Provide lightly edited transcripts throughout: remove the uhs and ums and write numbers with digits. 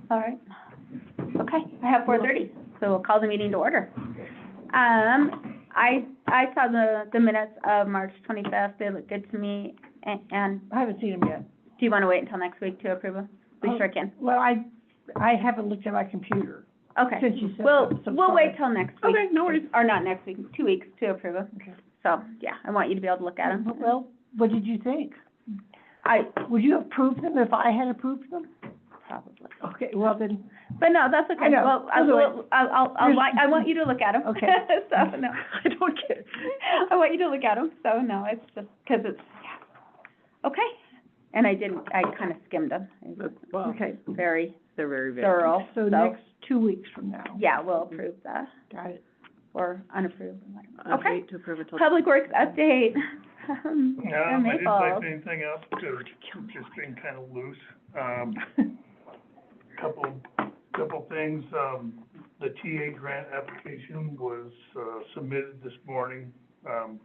All right. Okay, I have 4:30, so we'll call the meeting to order. I saw the minutes of March 25th. They look good to me, and I haven't seen them yet. do you want to wait until next week to approve them? We sure can. Well, I haven't looked at my computer. Okay. Since you said We'll, that, so we'll sorry. wait till next week. Okay, no worries. Or not next week, 2 weeks to approve them. Okay. So, yeah, I want you to be able to look at them. Well, what did you think? I, Would you approve them if I had approved them? probably. Okay, well then, But no, that's okay. I know. Well, I'll do it. I want you to look at them. Okay. So, no. I don't care. I want you to look at them, so no, it's just, because it's, yeah. Okay. And I kind of skimmed them. It was Okay, very They're very vague. thorough, so next 2 weeks from now. yeah, we'll approve that, Got it. or unapprove. I'd Okay. hate to approve it till. Public Works update. I didn't Maple. type anything up, because it's just been kind of loose. Couple things, the TA grant application was, submitted this morning, and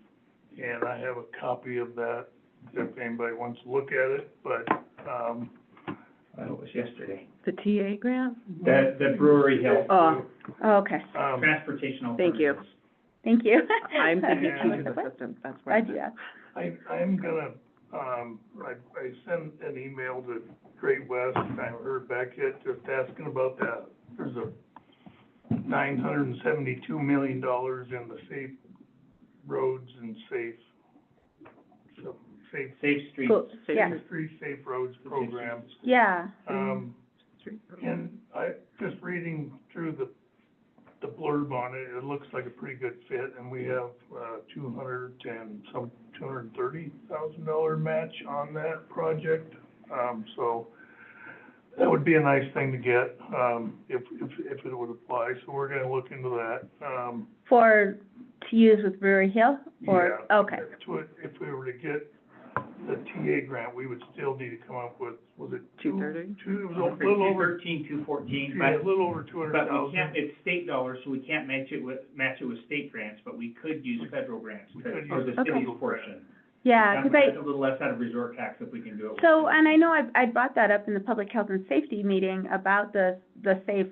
I have a copy of that, if anybody wants to look at it, but, It was yesterday. The TA grant? The Brewery Hill. Oh, Okay, Transportation thank you. alternatives. thank you. I'm thinking Yeah. teaching assistant, that's where. Glad you asked. I'm gonna, I sent an email to Great West, I haven't heard back yet, just asking about that. There's a $972 million in the Safe Roads and Safe Safe Streets. Cool. Yeah, Street Safe Roads program. yeah, And just reading through the blurb on it, it looks like a pretty good fit, and we have, $230,000 match on that project. So that would be a nice thing to get, if it would apply, so we're gonna look into that. to use with Brewery Hill, or, Yeah, okay, if we were to get the TA grant, we would still need to come up with, was it 230? It was a little over, 214, yeah, a but, little over but 200,000. we can't, it's state dollars, so we can't match it with state grants, but we could use federal grants We to- could for use the Okay. city's portion. yeah, because That's a little less out of resort tax if we can do it. with so, it. and I know I brought that up in the Public Health and Safety meeting about the safe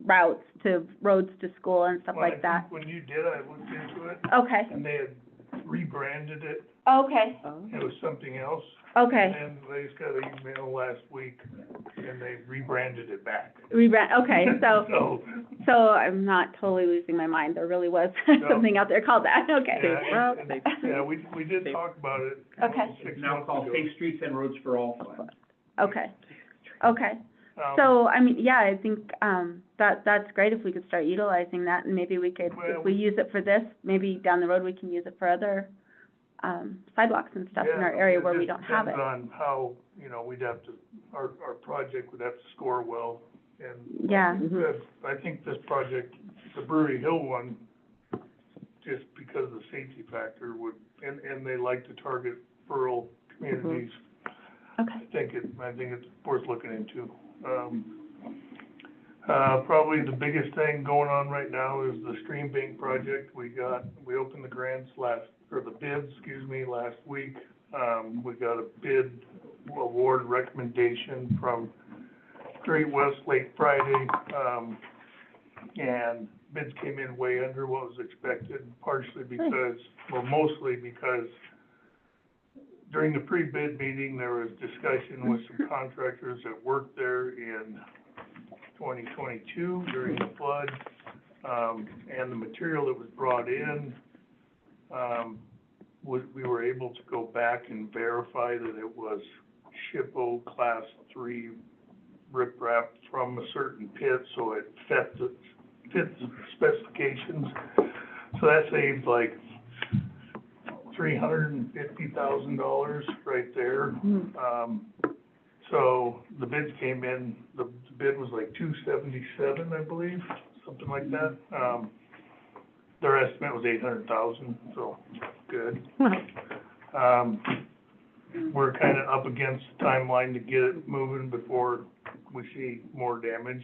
routes to roads to school and stuff Well, like that. I think when you did, I looked into it, Okay, and they had rebranded it, okay, Oh. it was something else. okay, And then they just got an email last week, and they rebranded it back. okay, So, so I'm not totally losing my mind, there really was No. something out there called that, okay. yeah, route, and- yeah, we did talk about it. Okay. 6 It's now months called ago. Safe Streets and Roads for All Fund. Okay, okay. Um, So, I mean, yeah, I think, that's great if we could start utilizing that, and maybe we could, Well, if we use it for this, maybe down the road we can use it for other, sidewalks and stuff in our yeah, area where we just don't have it. depends on how, we'd have to, our project would have to score well, and Yeah, I think this project, the Brewery Hill one, just because of the safety factor would, and they like to target rural communities, okay, I think it's worth looking into. Probably the biggest thing going on right now is the stream bank project. We opened the bids, last week. We got a bid award recommendation from Great West late Friday, and bids came in way under what was expected, partially because, mostly because during the pre-bid meeting, there was discussion with some contractors that worked there in 2022 during the flood, and the material that was brought in, we were able to go back and verify that it was SHPO Class 3 riprap from a certain pit, so it fit the specifications. So that saved like $350,000 right there. So the bids came in, the bid was like $277, I believe, something like that. Their estimate was $800,000, so good. We're kind of up against the timeline to get it moving before we see more damage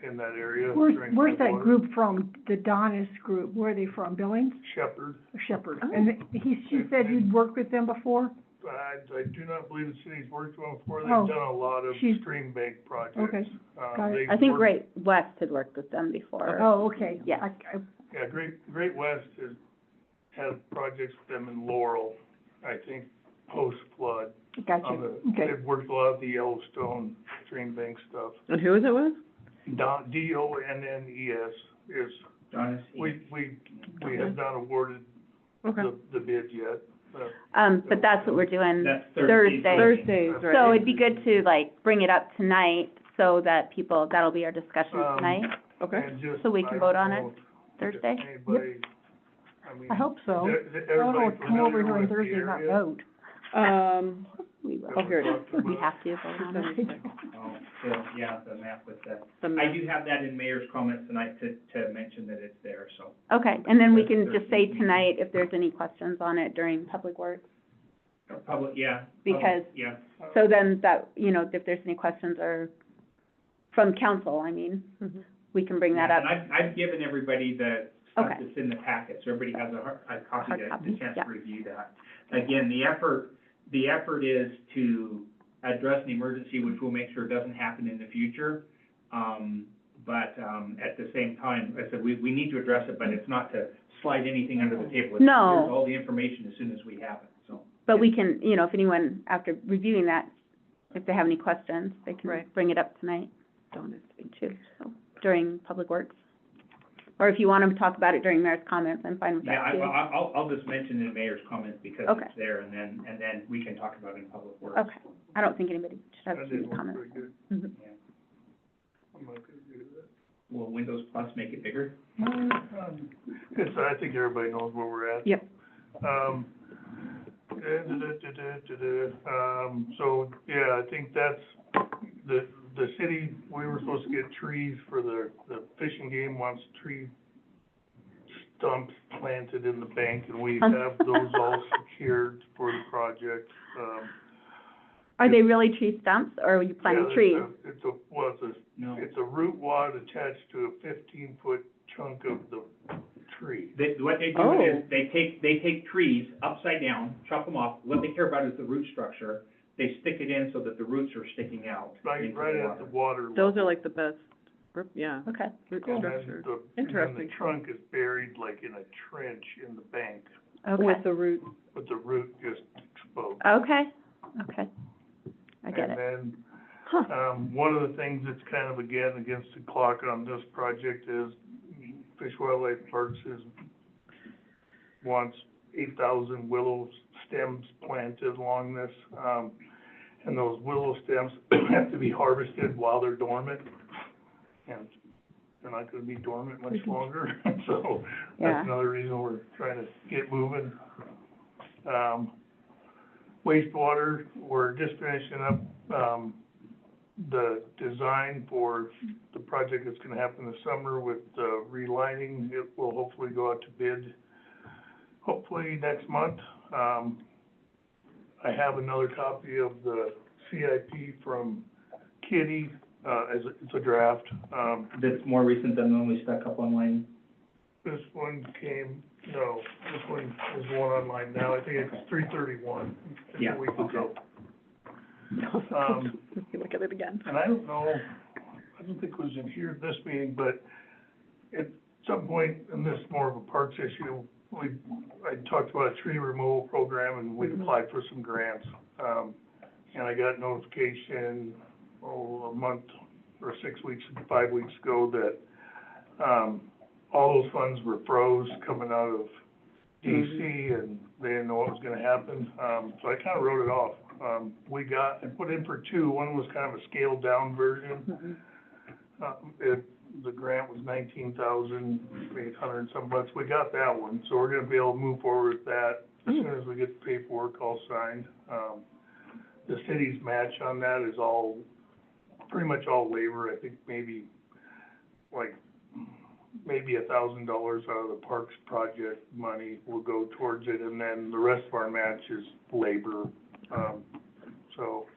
in that area. during Where's that flood. group from, the Donis group? Where are they from, Billings Shepherd. or Shepherd? Oh. And she said you'd worked with them before? I do not believe the city's worked with them before. Oh, They've done a lot of she's- stream bank projects. Okay, got it. they've I think worked- Great West had worked with them before. Oh, okay. Yeah. Yeah, Great West has had projects with them in Laurel, I think, post-flood. Gotcha, okay. They've worked a lot of the Yellowstone stream bank stuff. And who is it with? DONNES is, Donis, we have not awarded Okay. the bid yet. But that's what we're doing that's Thursday. Thursdays, right? So it'd be good to like bring it up tonight so that people, that'll be our discussion Um, tonight, Okay. And just, So we can I vote don't on it know if Thursday? anybody, I mean. I hope so. is I don't know, everybody come over here familiar on with the Thursday and not area? vote. We will. Oh, here it is. We have to vote on it. Oh, yeah, the map with the, The I map. do have that in mayor's comments tonight to mention that it's there, so. Okay, and then we can just say tonight if there's any questions on it during Public Works. Public, yeah. Because- Yeah, So then that, you know, if there's any questions or from council, I mean, Mhm. we can bring that Yeah, up. and I've given everybody the stuff Okay. that's in the packet, so everybody has a copy, Hard to copy, chance yeah. to review that. Again, the effort is to address an emergency, which we'll make sure doesn't happen in the future. At the same time, I said, we need to address it, but it's not to slide anything under the table. It's- No. Here's all the information as soon as we have it, so. But we can, you know, if anyone, after reviewing that, if they have any questions, they can Right. bring it up tonight Donis. too, so, during Public Works. Or if you want them to talk about it during mayor's comments, I'm fine with Yeah, that too. I'll just mention in the mayor's comments because Okay. it's there, and then we can talk about it in public works. Okay, I don't think anybody should have That any did look comments. pretty good. Mhm. Yeah. I'm not gonna do that. Will Windows Plus make it bigger? It's, I think everybody knows where we're at. Yep. So, yeah, I think that's, the city, we were supposed to get trees for the fishing game wants tree stumps planted in the bank, and we have those all secured for the project. Are they really tree stumps, or are you Yeah, planting trees? No. It's a root wad attached to a 15-foot chunk of the tree. What they do Oh. is, they take trees upside down, chop them off, what they care about is the root structure. They stick it in so that the roots are sticking out Right into at the the water. water Those level. are like the best, yeah, Okay, root And then structure. and then Interesting. the trunk is buried like in a trench in the bank, okay, With the root. with the root just exposed. okay, okay. I get it. And Huh. then, one of the things that's kind of again against the clock on this project is Fish Wildlife Parks wants 8,000 willow stems planted along this. And those willow stems have to be harvested while they're dormant. And they're not gonna be dormant much longer, so Yeah. that's another reason we're trying to get moving. Wastewater, we're just finishing up, the design for the project that's gonna happen this summer with, relining. It will hopefully go out to bid, hopefully next month. I have another copy of the CIP from Kitty, it's a draft. That's more recent than the one we stuck up online. This one came, no, this one is one online now, I think it's 3/31, it's Yeah, a week ago. You look at it again. And I don't know, I don't think it was in here this meeting, but at some point, and this is more of a parks issue, I talked about a tree removal program and we applied for some grants. And I got notification, a month or 5 weeks ago that, all those funds were froze coming out of DC and they didn't know what was gonna happen. So I kinda wrote it off. I put in for two, one was kind of a scaled down version. The grant was $19,800 and some bucks. We got that one, so we're gonna be able to move forward with that as soon as we get the paperwork all signed. The city's match on that is pretty much all waiver. I think maybe $1,000 out of the parks project money will go towards it, and then the rest of our match is labor. So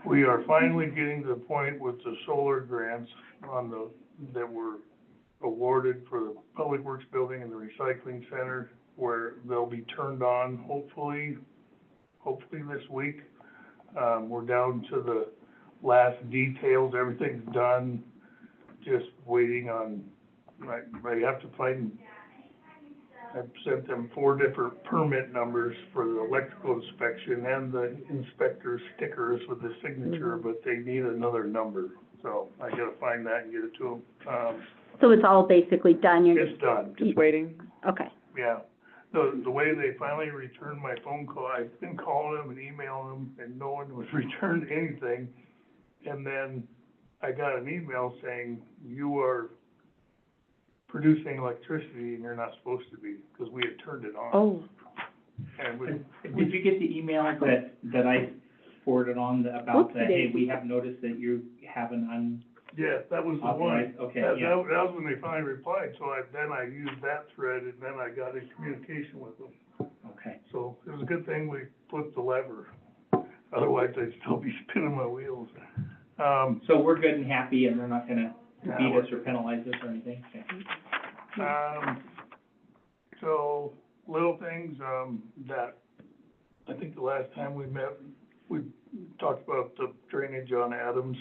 we are finally getting to the point with the solar grants that were awarded for the Public Works Building and the Recycling Center, where they'll be turned on hopefully hopefully this week. We're down to the last details, everything's done, just waiting on, I have to find, I've sent them 4 different permit numbers for the electrical inspection and the inspector stickers with the signature, but they need another number. So I gotta find that and get it to them. So it's all basically done, you're It's done, Just waiting. okay. yeah. The way they finally returned my phone call, I've been calling them and emailing them, and no one was returned anything. And then I got an email saying, you are producing electricity and you're not supposed to be, because we had turned it on. Oh, And we, Did you get the email that I forwarded on about that, hey, we have noticed that you have an yeah, that was the one. unauthorized, okay, That yeah. was when they finally replied, so then I used that thread, and then I got in communication with them. Okay. So it was a good thing we flipped the lever, otherwise I'd still be spinning my wheels. So we're good and happy, and they're not gonna No, beat we're- us or penalize us or anything? Okay. So, little things, that, I think the last time we met, we talked about the drainage on Adams.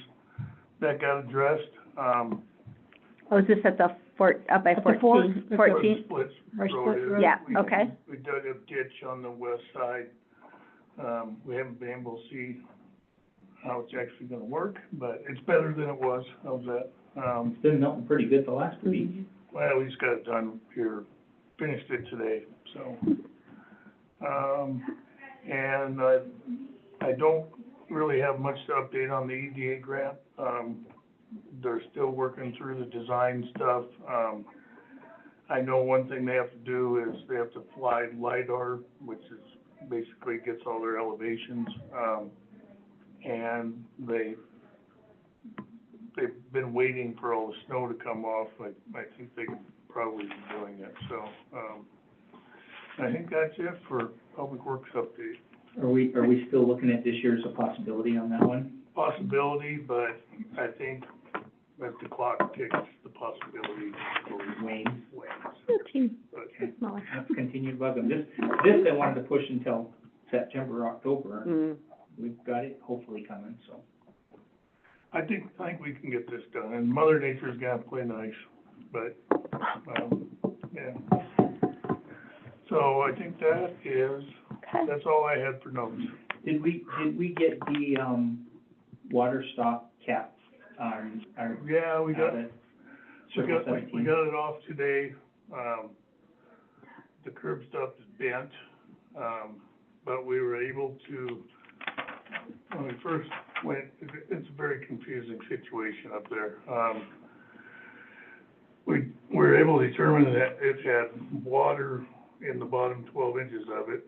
That got addressed, Oh, is this at the up by At the fort? 14? At the- 14? Splits Right, Road Splits is. Road. Yeah, We- okay. We dug a ditch on the west side. We haven't been able to see how it's actually gonna work, but it's better than it was. How's that? It's been melting pretty good the last week. Well, we just got it done here, finished it today, so. And I don't really have much to update on the EDA grant. They're still working through the design stuff. I know one thing they have to do is they have to fly LiDAR, which is basically gets all their elevations. And they've been waiting for all the snow to come off. I think they could probably be doing it, so, I think that's it for Public Works update. Are we still looking at this year as a possibility on that one? Possibility, but I think as the clock ticks, the possibility goes Wayne, wanes. But let's continue to bug them. This they wanted to push until September, October. mm, We've got it hopefully coming, so. I think we can get this done, and Mother Nature's gonna play nice, but, yeah. So I think that's all I had for notes. Did we get the, water stop cap, our, Yeah, we got, out at we Circle got, we 17? got it off today. The curb stop is bent, but we were able to, when we first went, it's a very confusing situation up there. We were able to determine that it had water in the bottom 12 inches of it,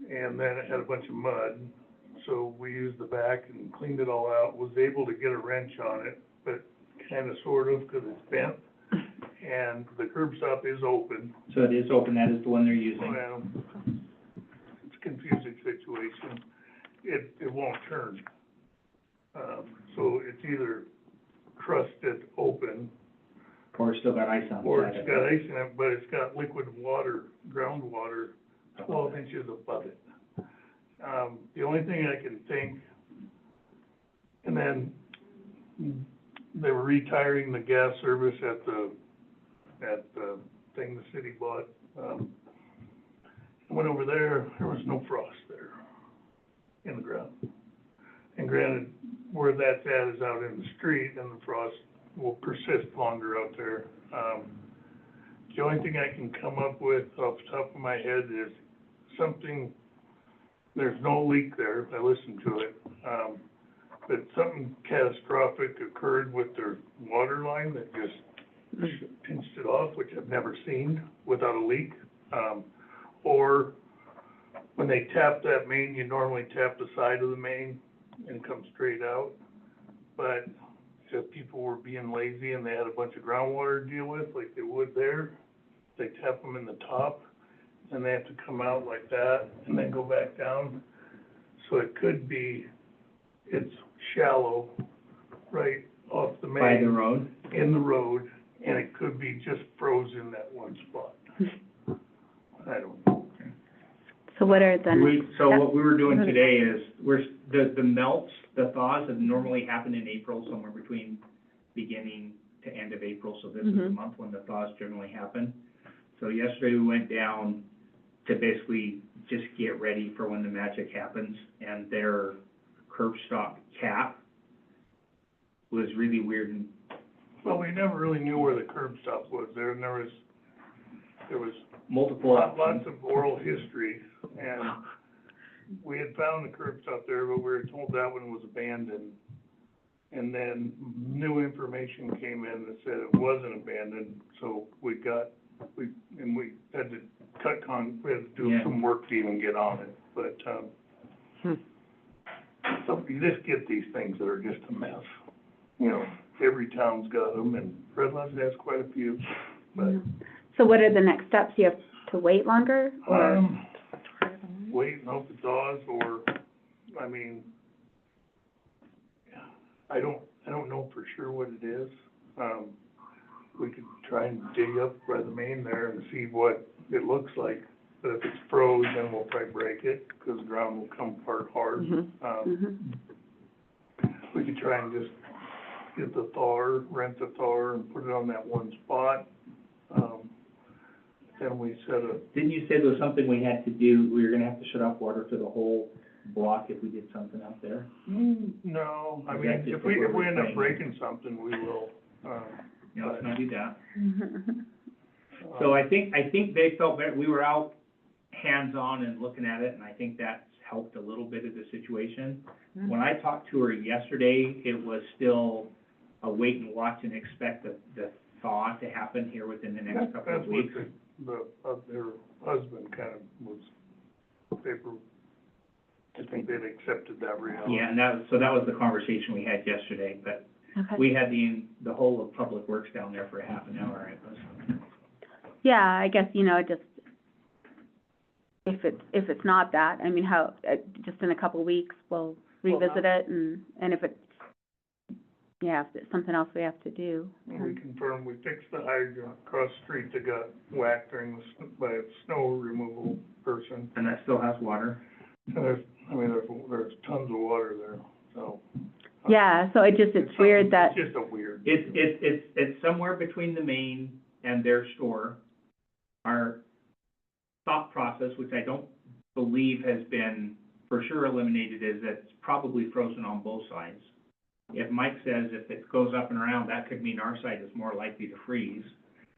and then it had a bunch of mud. So we used the back and cleaned it all out, was able to get a wrench on it, but kind of sort of, because it's bent. And the curb stop is open. So it is open, that is the one they're using. Well, it's a confusing situation. It won't turn. So it's either crusted open, Or it's still got ice on the or side it's of got it. ice in it, but it's got liquid water, groundwater, 12 inches above it. The only thing I can think, and then they were retiring the gas service at the thing the city bought. I went over there was no frost there in the ground. And granted, where that's at is out in the street, and the frost will persist longer out there. The only thing I can come up with off the top of my head is something, there's no leak there, I listened to it, but something catastrophic occurred with their water line that just pinched it off, which I've never seen without a leak. Or when they tap that main, you normally tap the side of the main and come straight out. But if people were being lazy and they had a bunch of groundwater to deal with, like they would there, they tap them in the top, and they have to come out like that and then go back down. So it could be, it's shallow, right off the main. By the road? In the road, and it could be just frozen that one spot. I don't know. So what are the next So steps? what we were doing today is, the melts, the thaws have normally happened in April, somewhere between beginning to end of April, so this is the Mhm. month when the thaws generally happen. So yesterday we went down to basically just get ready for when the magic happens, and their curb stop cap was really weird, and Well, we never really knew where the curb stop was there, and there was multiple lots options. of oral history, and we had found the curb stop there, but we were told that one was abandoned. And then new information came in that said it wasn't abandoned, so we had to we had to do Yeah. some work to even get on it, but, so you just get these things that are just a mess. You know, every town's got them, and Redlands has quite a few, but, So what are the next steps? You have to wait longer, or? wait and hope it thaws, or, I mean, I don't know for sure what it is. We could try and dig up by the main there and see what it looks like. But if it's froze, then we'll probably break it, because the ground will come apart hard. Mhm. We could try and just get the thawer, rent the thawer, and put it on that one spot. Then we set a, Didn't you say there was something we had to do, we were gonna have to shut off water to the whole block if we did something out there? no, I Is mean, that just if we what we're end up saying? breaking something, we will. No, let's not do that. Mm-hmm. So I think they felt better, we were out hands-on and looking at it, and I think that's helped a little bit of the situation. When I talked to her yesterday, it was still a wait and watch and expect the thaw to happen here within the next couple of That's weeks. what their husband kind of was, I think they'd accepted that reality. Yeah, and that was the conversation we had yesterday, but Okay. we had the whole of Public Works down there for half an hour, it was. Yeah, I guess, just, if it's not that, I mean, just in a couple of weeks, we'll revisit it, and if it's, if it's something else we have to do. We confirmed, we fixed the hydrant across the street that got whacked by a snow removal person. And that still has water? And there's tons of water there, so. Yeah, so it's weird that, It's just a weird. It's somewhere between the main and their store. Our thought process, which I don't believe has been for sure eliminated, is that it's probably frozen on both sides. If Mike says if it goes up and around, that could mean our side is more likely to freeze.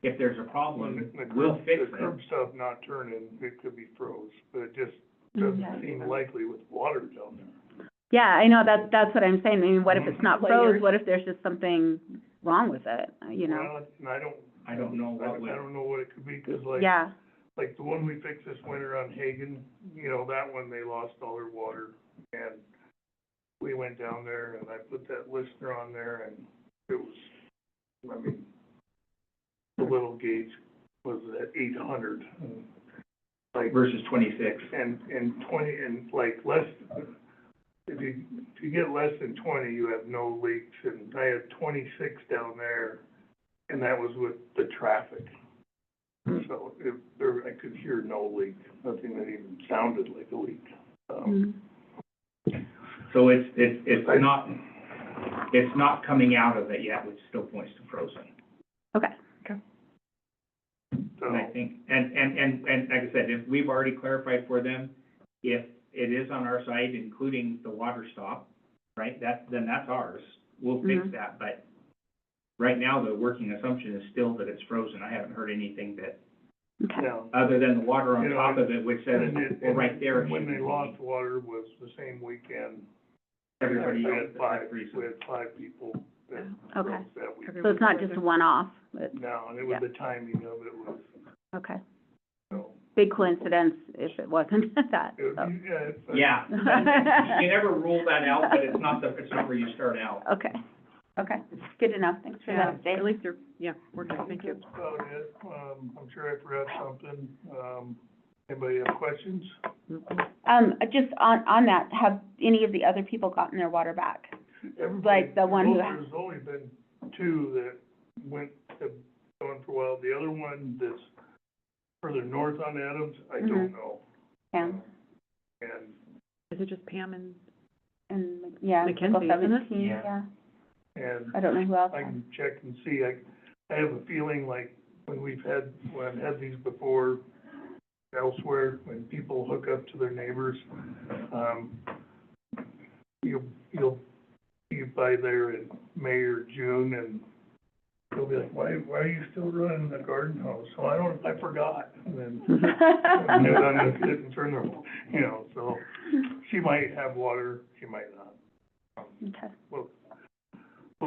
If there's a problem, we'll fix The curb it. stop not turning, it could be froze, but it just doesn't Okay. seem likely with water down there. yeah, I know, that's what I'm saying. I mean, what if it's not froze? Layers. What if there's just something wrong with it, Well, and I I don't know what would. I don't know what it could be, 'cause Yeah, like the one we fixed this winter on Hagen, that one, they lost all their water. And we went down there and I put that listener on there, and it was, the little gauge was at 800. Like, Versus 26. and 20, and like less, if you get less than 20, you have no leaks. And I had 26 down there, and that was with the traffic. So I could hear no leak, nothing that even sounded like a leak. Mhm. So it's not coming out of it yet, which still points to frozen. okay, So, And I think, and like I said, if we've already clarified for them, if it is on our side, including the water stop, right, then that's ours. We'll fix Mhm. that, but right now, the working assumption is still that it's frozen. I haven't heard anything that, okay. now, other than the water on You know, top of it, which says, and well, right there. it when should they be. lost water was the same weekend. Everybody We else had that five, had freezing. we had 5 people that Okay. froze that week. So it's not just a one-off, No, and it was Yeah. the timing of it was, okay. so. Big coincidence if it wasn't that, It would so. be, it's. Yeah, you never rule that out, but it's not where you start out. Okay, good to know, thanks for Yeah, that, Dave. at least they're, working, thank you. That's about it. I'm sure I forgot something. Anybody have questions? Just on that, have any of the other people gotten their water back? Like the one who- There's only been 2 that have gone for a while. The other one that's further north on Adams, I don't know. Yeah, And, Is it just Pam and, And, yeah, Mackenzie, April isn't it? 17th, Yeah. yeah. and I don't know who else. I can check and see, I have a feeling like when I've had these before elsewhere, when people hook up to their neighbors, you'll be by there in May or June, and they'll be like, why are you still running the garden hose? So I forgot, and then, and they're gonna sit and turn their, so she might have water, she might not. Okay, We'll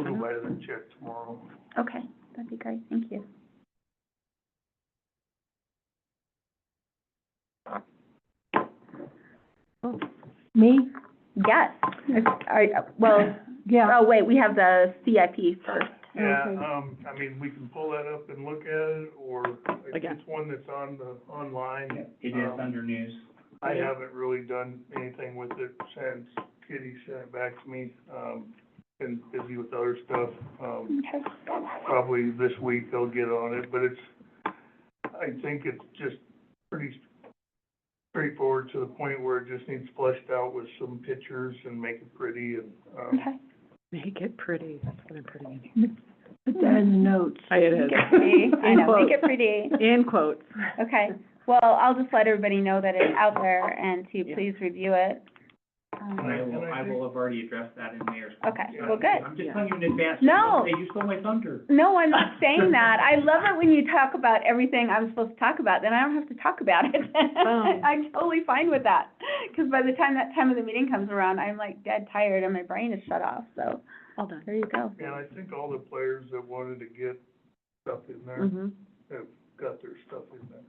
go by there and check tomorrow. okay, that'd be great, thank you. Me? Yes, well, Yeah. oh, wait, we have the CIP first. Yeah, Okay. I mean, we can pull that up and look at it, or if Again. it's one that's online. It is under news. I haven't really done anything with it since Kitty sent it back to me. Been busy with other stuff. Okay. Probably this week I'll get on it, but I think it's just pretty straightforward to the point where it just needs fleshed out with some pictures and make it pretty and, Okay. make it pretty, that's what I'm pretty. Put that in the notes. It is. Make it pretty, I know, make quotes. it pretty. In quotes. Okay, well, I'll just let everybody know that it's out there and to Yeah. please review it. And I will have already addressed that in Mayor's. Okay, comments. well, good. I'm just telling you in advance. No. Hey, you stole my thunder. No, I'm not saying that. I love it when you talk about everything I'm supposed to talk about, then I don't have to talk about it. I'm totally fine with that, because by the time that time of the meeting comes around, I'm like dead tired and my brain is shut off, so All done. there you go. and I think all the players that wanted to get stuff in there Mm-hmm. have got their stuff in there.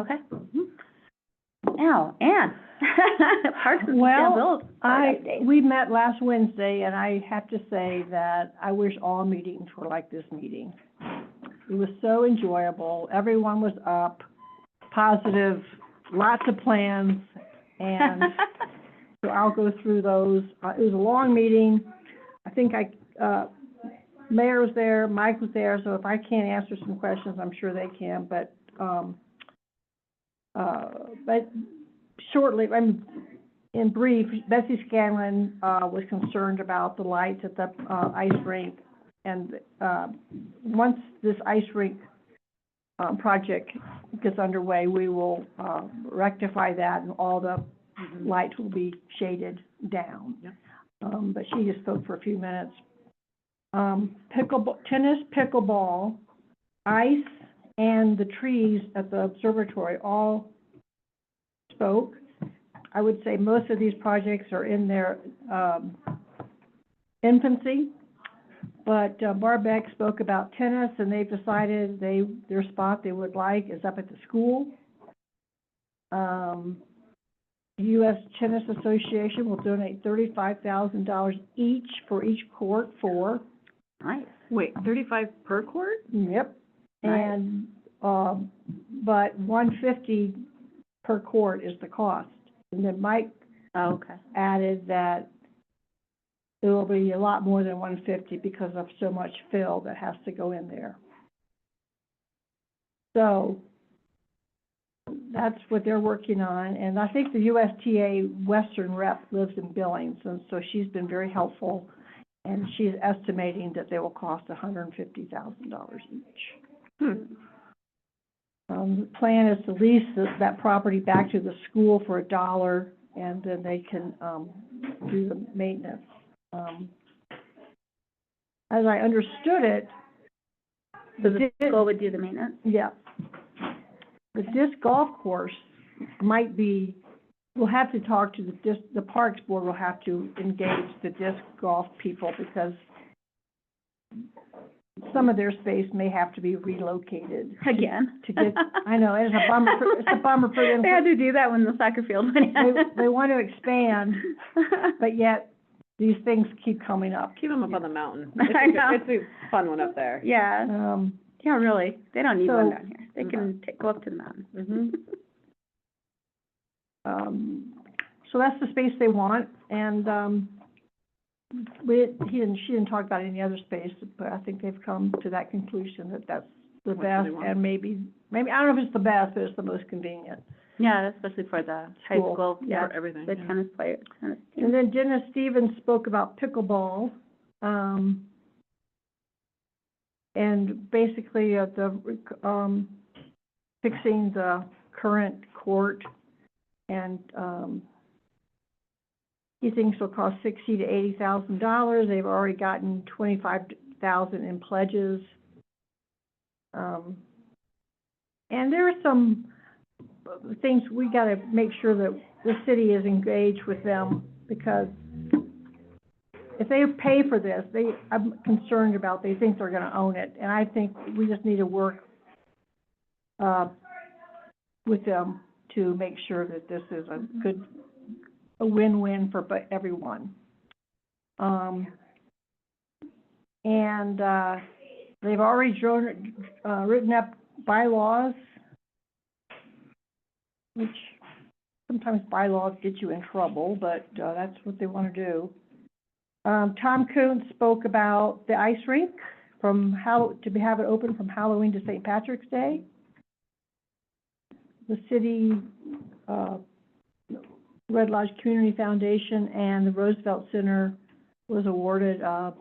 Okay. Now, Ann, Parks and Well, Sustainability. we met last Wednesday, and I have to say that I wish all meetings were like this meeting. It was so enjoyable, everyone was up, positive, lots of plans, and so I'll go through those. It was a long meeting. I think Mayor was there, Mike was there, so if I can't answer some questions, I'm sure they can, but shortly, in brief, Betsy Scanlon, was concerned about the lights at the, ice rink. And, once this ice rink, project gets underway, we will, rectify that and all the lights will be shaded down. Yep. But she just spoke for a few minutes. Tennis, pickleball, ice, and the trees at the observatory all spoke. I would say most of these projects are in their, infancy, but Barbeck spoke about tennis, and they've decided their spot they would like is up at the school. U.S. Tennis Association will donate $35,000 each for each court for. Nice. Wait, 35 per court? Yep. Nice. And, but $150 per court is the cost. And then Mike Oh, okay. added that there will be a lot more than $150 because of so much fill that has to go in there. So that's what they're working on, and I think the USTA Western rep lives in Billings, and so she's been very helpful, and she's estimating that they will cost $150,000 each. The plan is to lease that property back to the school for $1, and then they can, do the maintenance. As I understood it, So the school would do the maintenance? yeah. The disc golf course might be, we'll have to talk to the Parks Board will have to engage the disc golf people because some of their space may have to be relocated. Again. To get, I know, it's a bummer for them. They had to do that when the soccer field went in. They want to expand, but yet these things keep coming up. Keep them up on the mountain. I know. It's a fun one up there. Yeah, yeah, really. They don't need one So- down here. They can go up to the mountain. Mm-hmm. So that's the space they want, and, she didn't talk about any other space, but I think they've come to that conclusion that that's the What do best, they want? and maybe, I don't know if it's the best, but it's the most convenient. Yeah, especially for the high School, school, yeah, For everything, the yeah. tennis players, tennis team. And then Dennis Stevens spoke about pickleball, and basically, fixing the current court, and, he thinks it'll cost $60,000 to $80,000. They've already gotten $25,000 in pledges. And there are some things we gotta make sure that the city is engaged with them, because if they pay for this, I'm concerned about, they think they're gonna own it, and I think we just need to work, with them to make sure that this is a win-win for everyone. And, they've already written up bylaws, which sometimes bylaws get you in trouble, but, that's what they wanna do. Tom Kuhn spoke about the ice rink to have it open from Halloween to St. Patrick's Day. The city, Red Lodge Community Foundation and the Roosevelt Center was awarded a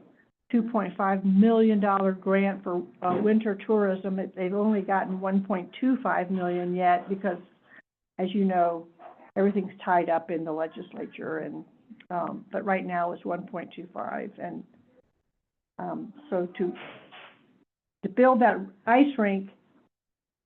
$2.5 million grant for, winter tourism. They've only gotten $1.25 million yet because, as you know, everything's tied up in the legislature, and, but right now it's 1.25, and, so to build that ice rink,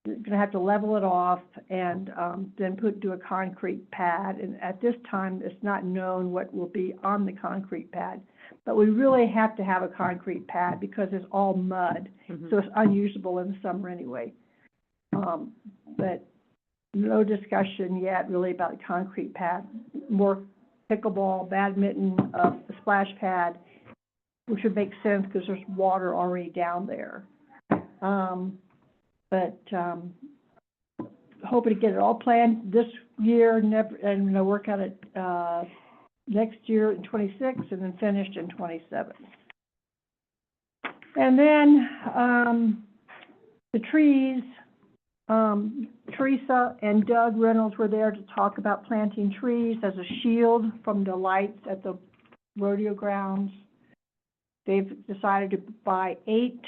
you're gonna have to level it off and, then do a concrete pad, and at this time, it's not known what will be on the concrete pad, but we really have to have a concrete pad because it's all mud, so it's unusable in the summer anyway. But no discussion yet really about the concrete pad, more pickleball, badminton, a splash pad, which would make sense because there's water already down there. Hoping to get it all planned this year, and work on it, next year in '26, and then finished in '27. And then, the trees, Teresa and Doug Reynolds were there to talk about planting trees as a shield from the lights at the rodeo grounds. They've decided to buy 8,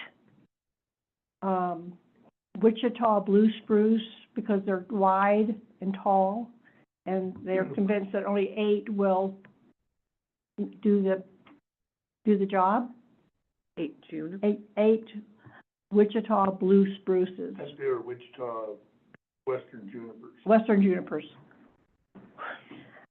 Wichita blue spruce because they're wide and tall, and they're convinced that only 8 will do the job. 8 June. 8 Wichita blue spruces, And they're Wichita Western junipers. western junipers.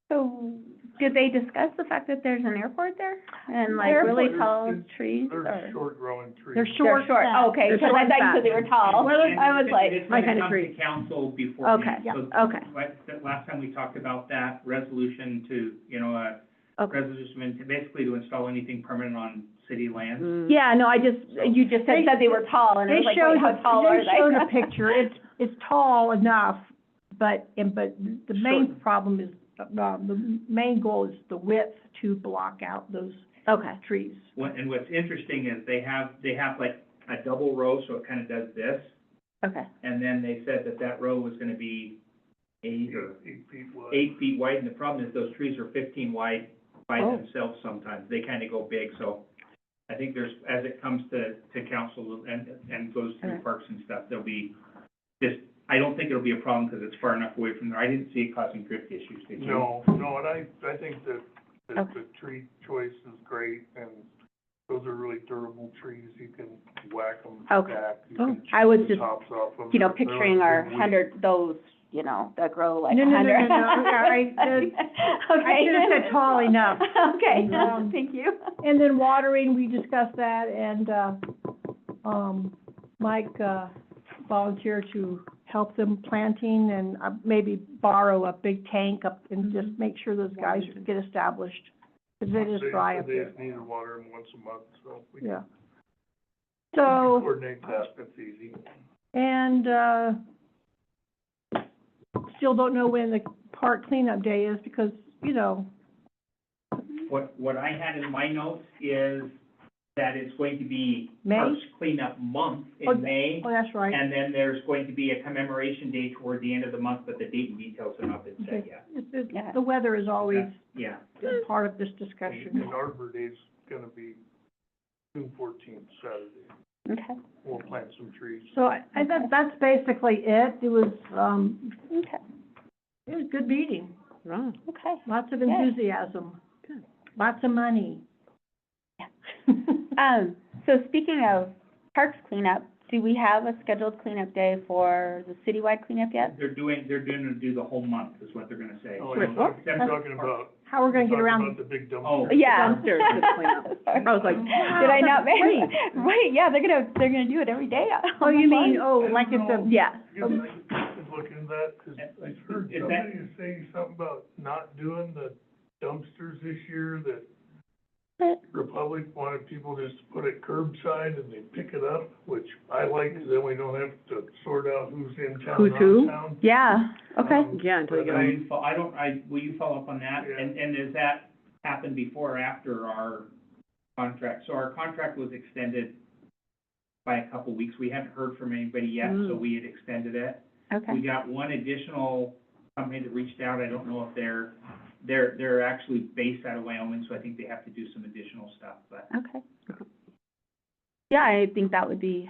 So, did they discuss the fact that there's an airport there? And like Airport. really tall trees, They're or? short-growing trees. They're They're short. short, fat. okay, They're because I short thought you fat. said they were tall. And I was like, it's My gonna kind of come to tree. council before. Okay, then. So, okay. the last time we talked about that resolution to, Okay. resolution to basically to install anything permanent on city land. Yeah, no, you just said they were tall, and I They was like, showed, wait, how tall are they? showed a picture, it's tall enough, but the main problem is, the main goal is the width to block out those Okay, trees. And what's interesting is they have like a double row, so it kind of does this. okay, And then they said that row was gonna be 8 or 8 feet wide. 8 feet wide, and the problem is those trees are 15 wide by Oh. themselves sometimes. They kind of go big, so I think as it comes to council and goes through Okay. parks and stuff, there'll be I don't think it'll be a problem because it's far enough away from there. I didn't see it causing drift issues, did you? No, and I think that Okay. the tree choice is great, and those are really durable trees. You can whack them Okay. back. You Oh. can I was chip the just, tops off them. you know, They're picturing like our big weeds. 100, those, that grow like No, no, no, 100. no, no, I should have said tall enough. Okay, Um, thank you. And then watering, we discussed that, and, Mike, volunteered to help them planting, and maybe borrow a big tank up and just make sure those guys get established, because it is dry up They there, just need to water them once a month, so we can yeah. So, coordinate that, that's easy. and, still don't know when the park cleanup day is, because, What I had in my notes is that it's going to be May? Parks Cleanup Month Oh, in May. Oh, that's right. And then there's going to be a commemoration day toward the end of the month, but the date and details have not been set Okay. yet. Yeah. The weather is always Yeah, a part of this discussion. And Arbor Day's gonna be June 14th, Saturday. Okay, We'll plant some trees. So I thought that's basically it. It was, okay, it was a good meeting. Oh, okay. Lots of Good. enthusiasm. Good. Lots of money. So speaking of parks cleanup, do we have a scheduled cleanup day for the citywide cleanup yet? they're gonna do the whole month, is what they're gonna say. Oh, Wait, I'm what? talking about, How we're gonna get talking around, about the big Oh. dumpster. Yeah. Downstairs to clean up. I was like, Did I not make, right, yeah, they're gonna do it every day. oh, you mean, oh, I like it's don't a, know. Yeah, I guess I could look into that, 'cause I heard Is somebody saying something about not doing the dumpsters this year, that Republic wanted people just to put it curbside and they pick it up, which I like, 'cause then we don't have to sort out who's in town, Who's not who? in town. yeah, okay. yeah, until you get But home. Will you follow up on that? Yeah. And does that happen before or after our contract? So our contract was extended by a couple weeks. We haven't heard from anybody yet, so we had extended it. We Okay, got one additional company that reached out. I don't know if they're actually based out of Wyoming, so I think they have to do some additional stuff, but okay. Yeah, I think that would be,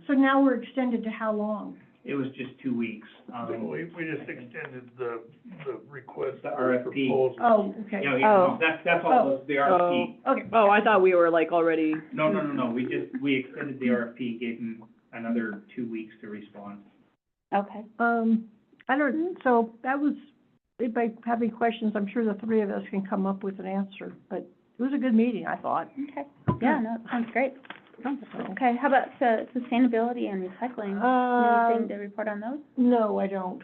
so now we're extended to how long? it was just 2 weeks. We just extended the request The for RFP. proposal. Oh, okay. Yeah, no, that's all, those- the RFP. Okay. Oh, I thought we were like already, No, we extended the RFP, gave them another 2 weeks to respond. okay. I don't, so that was, anybody have any questions, I'm sure the three of us can come up with an answer, but it was a good meeting, I thought. Okay, yeah, no, it sounds great. Okay, how about sustainability and recycling? Anything to report on those? No, I don't.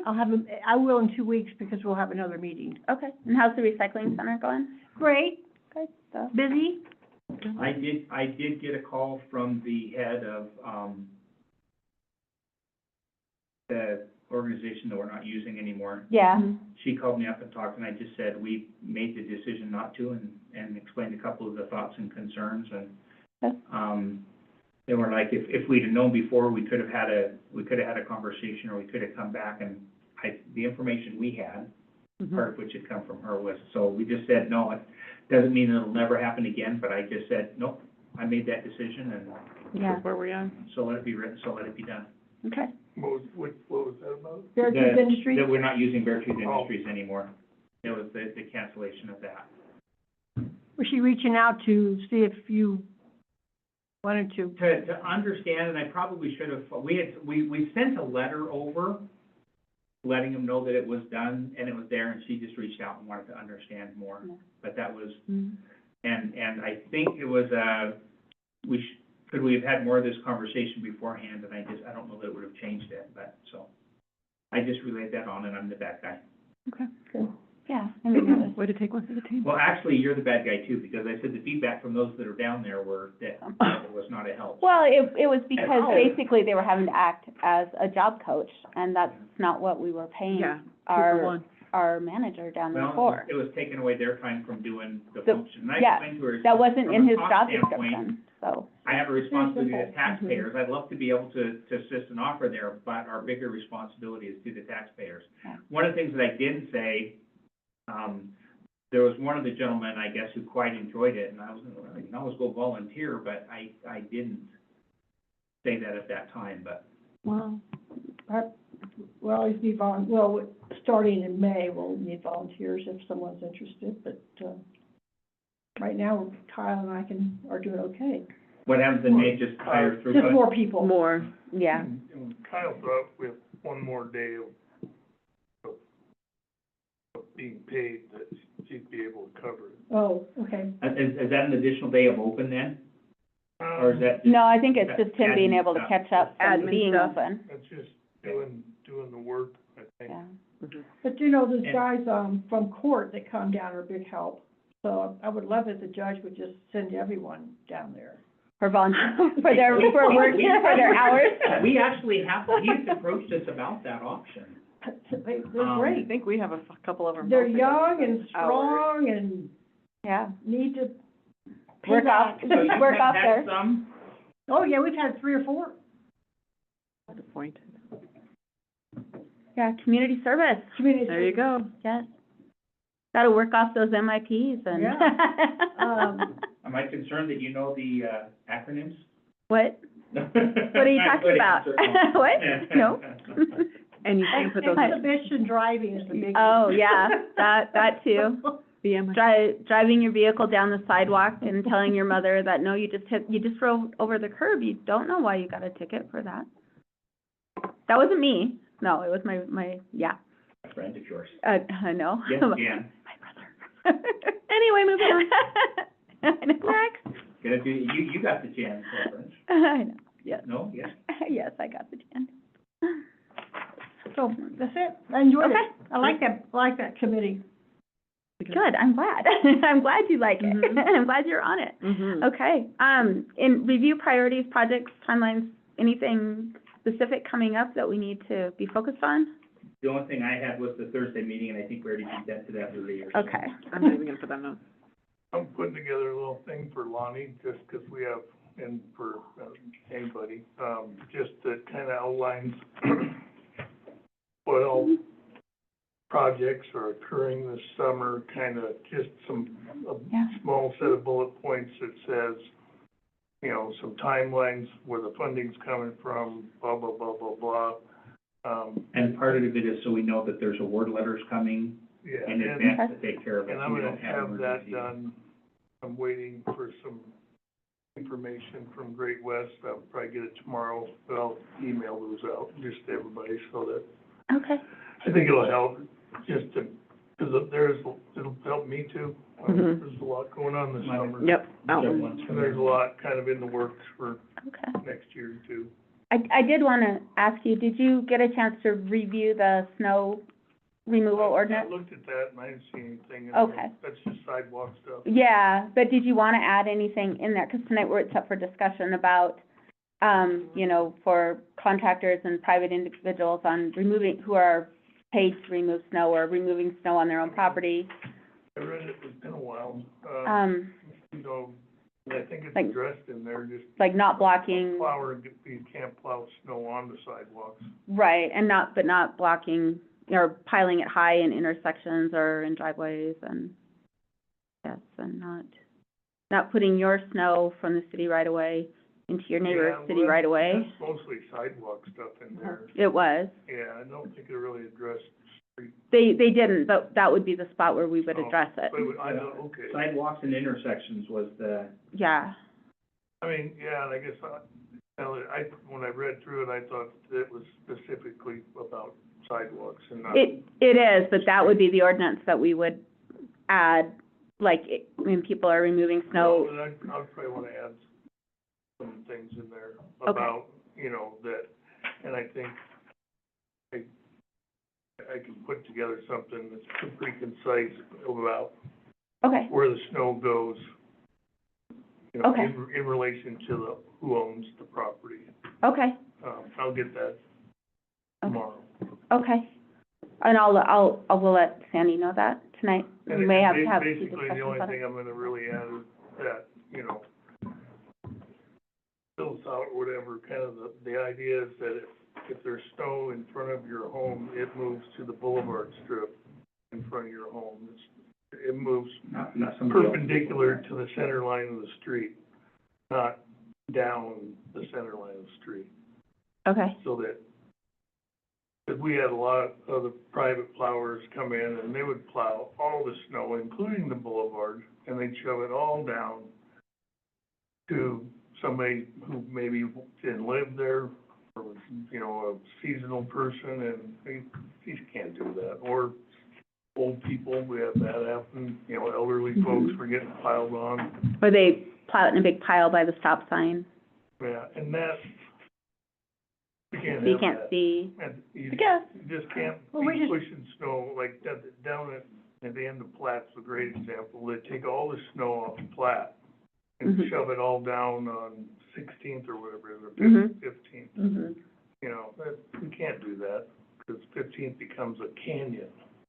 I will in 2 weeks because we'll have another meeting. Okay, and how's the recycling center going? Great, Good, so, busy? I did get a call from the head of, the organization that we're not using anymore. yeah, She called me up and talked, and I just said, we made the decision not to, and explained a couple of the thoughts and concerns, and, Okay. they were like, if we'd have known before, we could have had a conversation, or we could have come back, and the information we had, part of which had come from her was, so we just said, no, it doesn't mean it'll never happen again, but I just said, nope, I made that decision, and yeah, where we are. so let it be written, so let it be done. okay. What was that about? Fairfield Industries? That we're not using Beartooth Industries anymore. It was the cancellation of that. Was she reaching out to see if you wanted to? To understand, and I probably should have, we sent a letter over, letting them know that it was done, and it was there, and she just reached out and wanted to understand more. Yeah. But that was, Mhm. and I think it was, could we have had more of this conversation beforehand, and I don't know that it would have changed it, but, so. I just relayed that on, and I'm the bad guy. Okay. Yeah, I mean, it was, Way to take one for the team. Well, actually, you're the bad guy too, because I said the feedback from those that are down there were that it was not a help. well, it was because basically they were having to act as a job coach, and that's not what we were paying Yeah, 2 for 1. our manager down there Well, for. it was taking away their time from doing the The- function. And I yeah, explained to her, That wasn't from in a his cost job standpoint, description, so, I have a responsibility to simple. taxpayers. I'd love to be able to assist and offer there, but our bigger responsibility is to the taxpayers. Yeah. One of the things that I didn't say, there was one of the gentlemen, I guess, who quite enjoyed it, and I was, well, you can always go volunteer, but I didn't say that at that time, but. Well, we'll always need starting in May, we'll need volunteers if someone's interested, but, right now, Kyle and I are doing okay. What happens in May, just hire through. Just more people. More. yeah. Kyle thought with one more day of being paid, that she'd be able to cover it. Oh, okay. Is that an additional day of open then, or is that? No, I think it's just him being Admin able to stuff. catch up from Admin being stuff. open, That's just doing the work, I think. yeah. But you know, those And- guys, from court that come down are a big help. So I would love if the judge would just send everyone down there. For volunteer, for their hours. We actually have, he's approached us about that option. They're I great. think we have a couple of them. They're posted young on and hours. strong and Yeah, need to work off, So you work off have there. had some, Oh, yeah, we've had 3 or 4. Disappointed. Yeah, community service, There you go. yes. Gotta work off those MIPs and. am I concerned that you know the, acronyms? What? What are you talking about? What? No? And you can put those, Exhibition driving is the big. Oh, yeah, that too. BMI. Driving your vehicle down the sidewalk and telling your mother that, no, you just drove over the curb, you don't know why you got a ticket for that. That wasn't me, no, it was my, yeah, A friend of yours. I know. Yes, Jan. My brother. Anyway, moving on. I know. Next. Gotta do, you got the Jan reference. I know, yes, No? Yes? yes, I got the chance. So, that's it. I enjoyed it. Okay. I like that committee. Good, I'm glad. I'm glad you like it. Mhm. I'm glad you're on it. Mm-hmm. Okay, in review priorities, projects, timelines, anything specific coming up that we need to be focused on? The only thing I had was the Thursday meeting, and I think we already beat that to that earlier. so. Okay. I'm not even gonna put that note. I'm putting together a little thing for Lonnie, just 'cause we have, and for anybody, just that kind of outlines what all projects are occurring this summer, kind of just a Yeah. small set of bullet points that says, you know, some timelines, where the funding's coming from, blah, blah, blah, blah, blah. And part of it is so we know that there's award letters coming Yeah, in and- advance to take care of it. And so I'm we gonna don't have that emergencies. done. I'm waiting for some information from Great West. I'll probably get it tomorrow, but I'll email those out just to everybody so that, Okay, I think it'll help just to, because it'll help me too. Mhm. There's a lot going on this summer. Yep. Whichever one's And there's a lot kind of in the works for okay. next year too. I did want to ask you, did you get a chance to review the snow removal I ordinance? looked at that and I didn't see anything in Okay. there. That's just sidewalk stuff. Yeah, but did you want to add anything in there? Because tonight it's up for discussion about, you know, for contractors and private individuals on removing, who are paid to remove snow or removing snow on their own property. I read it, it's been a while. You know, I think it's like- addressed in there, just Like not blocking, plower, you can't plow snow on the sidewalks. right, and not blocking, or piling it high in intersections or in driveways and, yes, and not putting your snow from the city right away into your neighbor's Yeah, city well, right away. That's mostly sidewalk stuff in there. It was. Yeah, I don't think it really addressed street, They didn't, but that would be the spot where we would Oh, address it. but I know, okay. Sidewalks and intersections was the, Yeah, I mean, yeah, and I guess when I read through it, I thought it was specifically about sidewalks and not. it is, but that would be the ordinance that we would add, like, when people are removing snow. But I'd probably wanna add some things in there Okay. about, you know, that, and I think I can put together something that's pretty concise about Okay, where the snow goes, you know, Okay. in relation to who owns the property. okay, I'll get that tomorrow. okay. And we'll let Sandy know that tonight. We And may have ba- to have a few basically, the discussions only on thing it. I'm gonna really add is that, you know, fills out or whatever, kind of the idea is that if there's snow in front of your home, it moves to the boulevard strip in front of your home. It moves not somebody else. perpendicular to the center line of the street, not down the center line of the street. Okay, So that, because we had a lot of the private plowers come in and they would plow all the snow, including the boulevard, and they'd shove it all down to somebody who maybe didn't live there, or was, you know, a seasonal person, and you can't do that. Or old people, we have that happen, you know, elderly folks were getting piled on. or they plow it in a big pile by the stop sign, Yeah, and that, you can't so you have can't that. see. And you I guess. you just can't Well, we be just- pushing snow, like, down at the end of Platt's a great example. They take all the snow off Platt and Mhm. shove it all down on 16th or whatever, it is, or Mhm. 15th. Mhm. You know, we can't do that, because 15th becomes a canyon,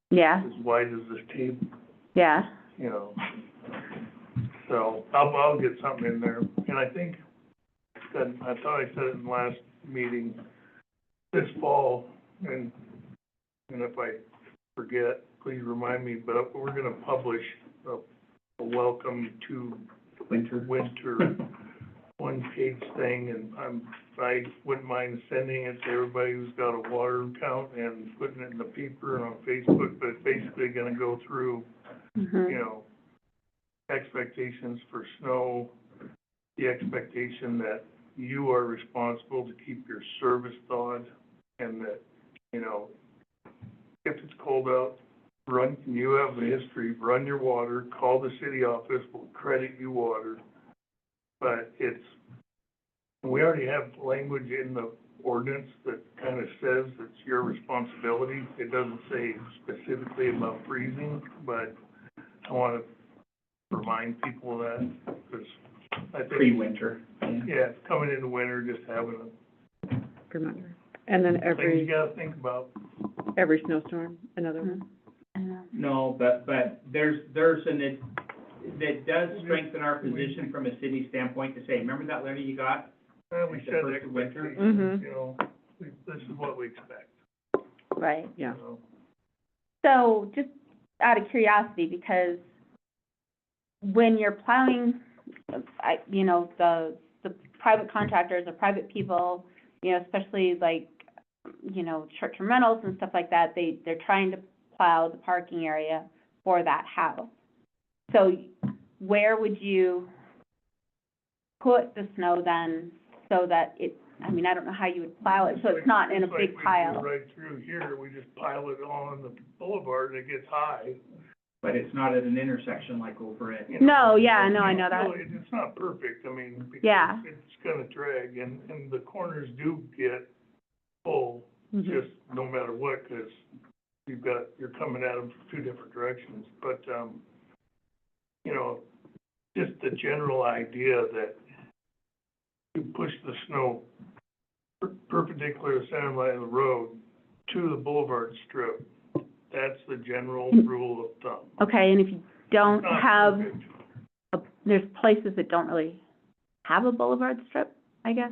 Yeah, as wide as this table, yeah, you know. So I'll get something in there, and I think, I thought I said it in the last meeting, this fall, and if I forget, please remind me, but we're gonna publish a welcome to winter one-page thing, and I wouldn't mind sending it to everybody who's got a water account and putting it in the paper and on Facebook, but it's basically gonna go through, you know, expectations for snow, the expectation that you are responsible to keep your service thawed, and that, you know, if it's cold out, you have a history, run your water, call the city office, we'll credit you water. But we already have language in the ordinance that kind of says it's your responsibility. It doesn't say specifically about freezing, but I want to remind people of that, because I think, Pre-winter. yeah, coming into winter, just having Reminder. And then things you gotta think about. every snowstorm, another one. I know. No, but there's that does strengthen our position from a city standpoint to say, remember that letter you got? We It's the said first of winter. expectations, you know, this is what we expect, Right. Yeah. you know. So, just out of curiosity, because when you're plowing, you know, the private contractors or private people, you know, especially like, you know, short-term rentals and stuff like that, they're trying to plow the parking area for that house. So where would you put the snow then, so that it, I mean, I don't know how you would plow it, so it's not in a Just like big we do pile. right through here, we just pile it on the boulevard, and it gets high. But it's not at an intersection like over at, you know. No, yeah, no, I know that. Well, it's not perfect, I mean, because Yeah. it's gonna drag, and the corners do get full, Mhm. just no matter what, 'cause you're coming at them from two different directions, but, you know, just the general idea that you push the snow perpendicular to the center line of the road to the boulevard strip, that's the general rule of thumb. Okay, and if you don't It's not have, perfect. there's places that don't really have a boulevard strip, I guess?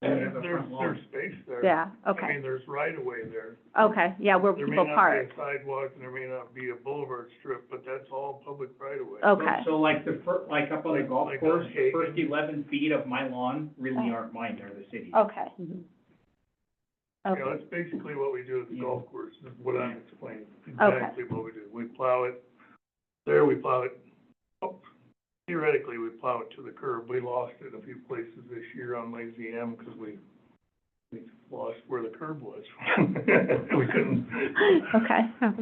There's space there. Yeah, I okay, mean, there's right of way there. okay, yeah, where There may people not park, be a sidewalk, and there may not be a boulevard strip, but that's all public right of way. okay, so like like up on the golf Like course, the Hagen. first 11 feet of my lawn really aren't mine, they're the city's. okay, Mhm. You know, okay, that's basically what we do at the golf course, is what I'm explaining, Okay. exactly what we do. We plow it, there we plow it, theoretically, we plow it to the curb. We lost it a few places this year on Lazy M, because we lost where the curb was. We couldn't, okay,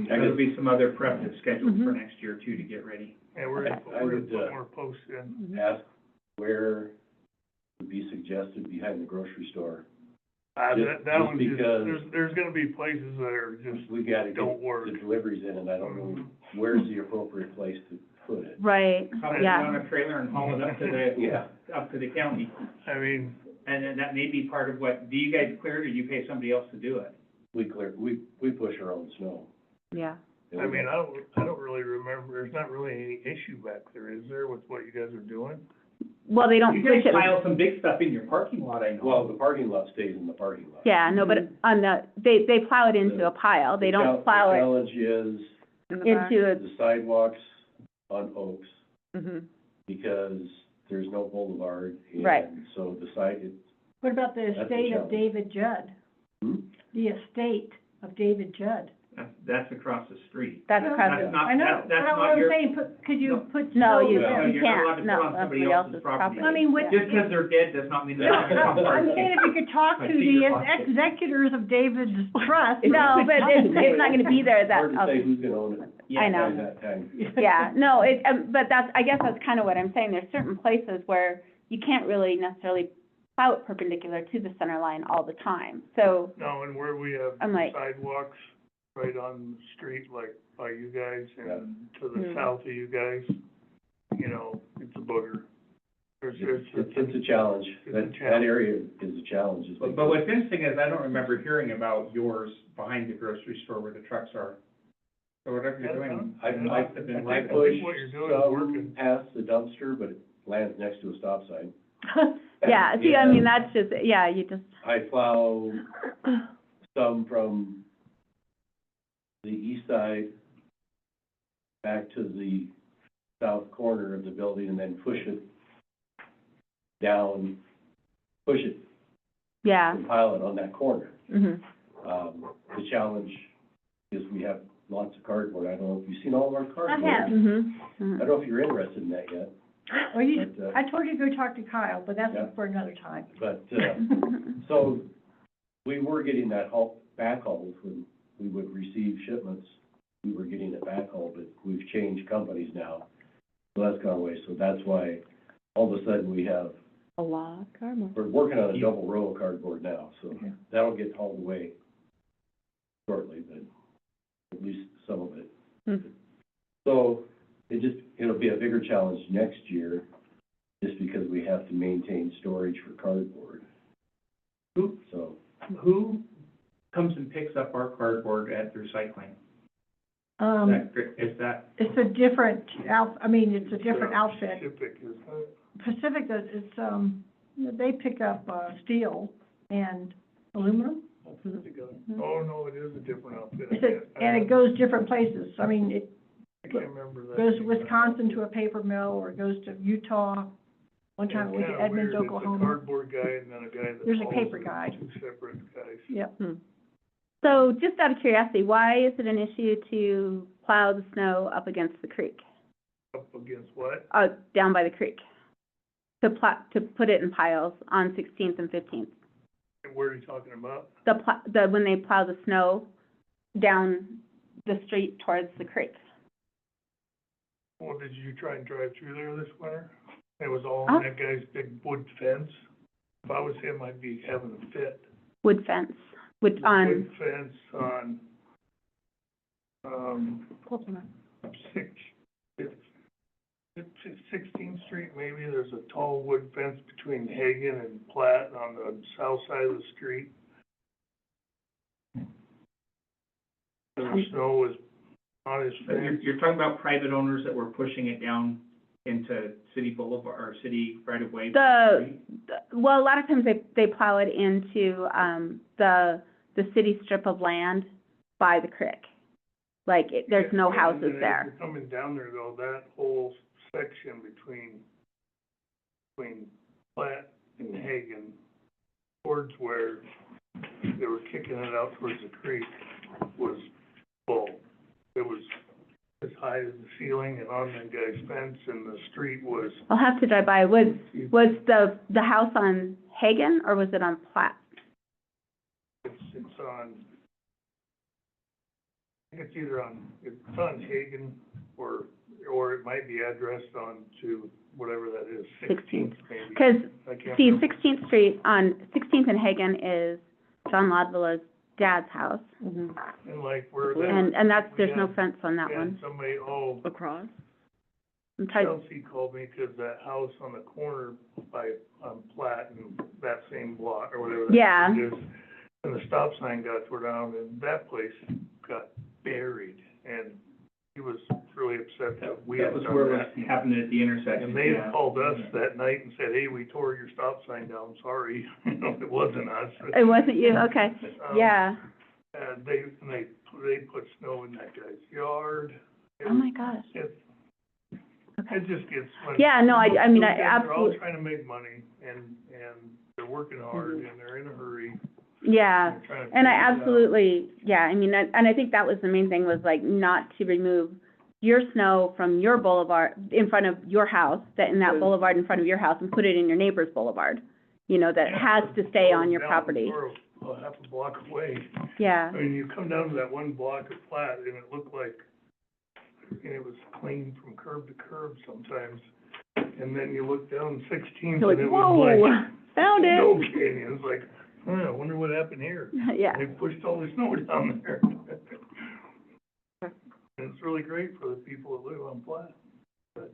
There'll be some other prep that's scheduled for Mhm. next year too, to get ready. and we're Okay. gonna put more posts in. Ask where would be suggested behind the grocery store. That Just one's just, because- there's gonna be places that are just, We gotta don't get work. the deliveries in, and I don't know where's the appropriate place to put it. right, Probably yeah. on a trailer and haul it up to Yeah. the county. I mean, And then that may be part of what, do you guys clear it, or do you pay somebody else to do it? We push our own snow. Yeah, I don't really remember, there's not really any issue back there, is there, with what you guys are doing? well, they don't You push guys it, pile some big stuff in your parking lot, I know. Well, the parking lot stays in the parking lot. yeah, no, but on the, they plow it into a pile, they don't plow The it challenge is In the back. into a, the sidewalks on Oaks, Mhm. because there's no boulevard. Right. And so What about the That's a estate of challenge. David Judd? Hmm? The estate of David Judd? That's across the street. that's across That's the, not, I know, that's but not what I'm your, saying, could you No. put no, snow you, there? you you're not allowed to can't, put no, on that's somebody somebody else's else's property. property. I mean, with, just because they're dead does not mean they're no, not gonna come I'm park. saying if you could talk I to see the your point. executors of David's trust. No, but it's not gonna be there, that, hard to say who's gonna own it I know. by that time. yeah, no, but that's, I guess that's kind of what I'm saying, there's certain places where you can't really necessarily plow it perpendicular to the center line all the time, so, No, and where we have I'm like- sidewalks right on the street, like by you guys and to the Hmm. south of you guys, you know, it's a booger. It's a challenge. It's a That challenge. area is a challenge. It's But what's interesting is I don't remember hearing about yours behind the grocery store where the trucks are. or whatever you're doing. I must have been I I think working. what you're push doing is working. some past the dumpster, but it lands next to a stop sign. Yeah, see, I mean, And that's just, yeah, you just, I plow some from the east side back to the south corner of the building and then push it down, push it, yeah, and pile it on that corner. mhm. The challenge is we have lots of cardboard. I don't know if you've seen all of our cardboard. Mhm, I mhm. don't know if you're interested in that yet, Well, you, but, I told you to go talk to Kyle, but that's Yeah. for another time. but, so we were getting that backhauled when we would receive shipments. We were getting it backhauled, but we've changed companies now. So that's gone away. So that's why all of a sudden we have, A lot of cardboard. we're working on a double row of cardboard now. So Okay. that'll get hauled away shortly, but at least some of it. Hmm. So it'll be a bigger challenge next year, just because we have to maintain storage for cardboard. Who, So, who comes and picks up our cardboard at the recycling? Is that, It's a different it's a different outfit. Pacific, isn't it? Pacific does, they pick up, steel and aluminum. Oh, no, it is a different outfit. And it goes different places. I mean, it I can't remember that. goes to Wisconsin to a paper mill, or it goes to Utah. One time it went to Edmonds, It's a Oklahoma. cardboard guy and then a guy that There's a hauls paper it, guy. two separate guys. Yep. So, just out of curiosity, why is it an issue to plow the snow up against the creek, Up against what? down by the creek? To put it in piles on 16th and 15th? And what are you talking about? When they plow the snow down the street towards the creek? Well, did you try and drive through there this winter? It was all Huh? on that guy's big wood fence. If I was him, I'd be having a fit. Wood fence, wood Wood fence on, it's 16th Street maybe, there's a tall wood fence between Hagan and Platt on the south side of the street. And the snow was on his so fence. you're talking about private owners that were pushing it down into city boulevard, or city right of way? Well, a lot of times they plow it into, the city strip of land by the creek. Like, there's no Yeah, and houses then there. As you're coming down there though, that whole section between Platt and Hagan, towards where they were kicking it out towards the creek, was full. It was as high as the ceiling and on that guy's fence, and the street was, I'll have to drive by. Was the house on Hagan, or was it on Platt? it's on, I think it's either on, it's on Hagan, or it might be addressed on to whatever that is, 16th maybe. Because, I can't see, remember. 16th Street, on 16th and Hagan is John Laudville's dad's house. Mhm. And like where that. And that's, there's no we fence on that had one. somebody, Across? I'm trying, Chelsea called me, 'cause that house on the corner by, Platt and that same block, or whatever that Yeah. street is, and the stop sign got tore down, and that place got buried, and he was really upset that we That had was done where that. it happened at the intersection. And they yeah. had called us that night and said, hey, we tore your stop sign down, sorry, you know, it wasn't us. it wasn't you, okay, yeah. And they put snow in that guy's yard. Oh, my gosh. It just gets, when. Yeah, no, I mean, I They're all absolutely, trying to make money, and they're working hard, and they're in a hurry. yeah. and they're trying to And I figure it out. absolutely, yeah, I mean, and I think that was the main thing, was like not to remove your snow from your boulevard, in front of your house, in that boulevard in front of your house, and put it in your neighbor's boulevard. You know, that has to stay on your Down property. or a half a block away. Yeah, I mean, you come down to that one block of flat, and it looked like, and it was clean from curb to curb sometimes. And then you look down 16th, you're and like, it was whoa, like, found snow it. canyon. It's like, I wonder what happened here. Yeah, They pushed all the snow down there. And it's really great for the people that live on Platte, but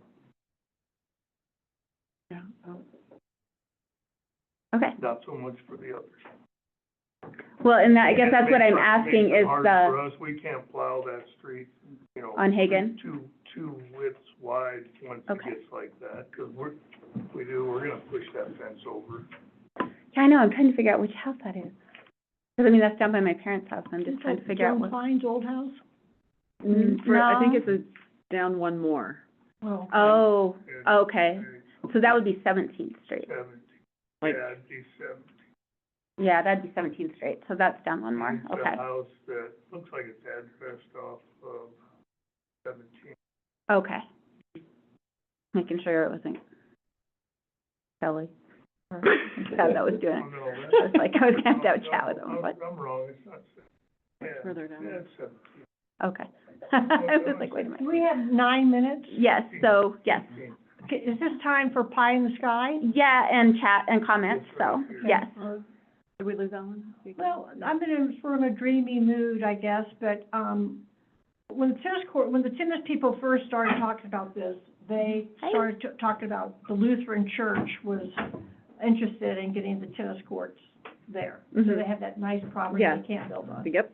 okay. not so much for the others. Well, and that, I guess that's what I'm Makes asking it is hard the, for us, we can't plow that street, you know. On Hagen? Two widths wide once it Okay. gets like that, 'cause we're gonna push that fence over. yeah, I know, I'm trying to figure out which house that is. 'Cause I mean, that's down by my parents' house, I'm just Is trying to that figure out Joan what. Klein's old house? I think No. it's down one more. Oh. Oh, And- okay, and so that would be 17th Street. 17, Like- yeah, it'd be 17. Yeah, that'd be 17th Street, so that's down one more, It's a okay. house that looks like it's addressed off of 17. Okay. Making sure it wasn't Kelly. Or how that was doing Oh, it. no, I was like, I was gonna have to have a chat with him, but, I'm wrong, it's not 17. Yeah, Further down. Yeah, it's 17. okay. I was like, wait a Do minute. we have 9 minutes? Yes, so, yes. Okay, is this time for pie in the sky? Yeah, and chat and comments, so, yes. Did we lose that one? Well, I'm in a sort of a dreamy mood, I guess, but, when the tennis people first started talking about this, they Hey. started talking about the Lutheran church was interested in getting the tennis courts there. So Mhm. they have that nice property Yeah. they can't build on. Yep.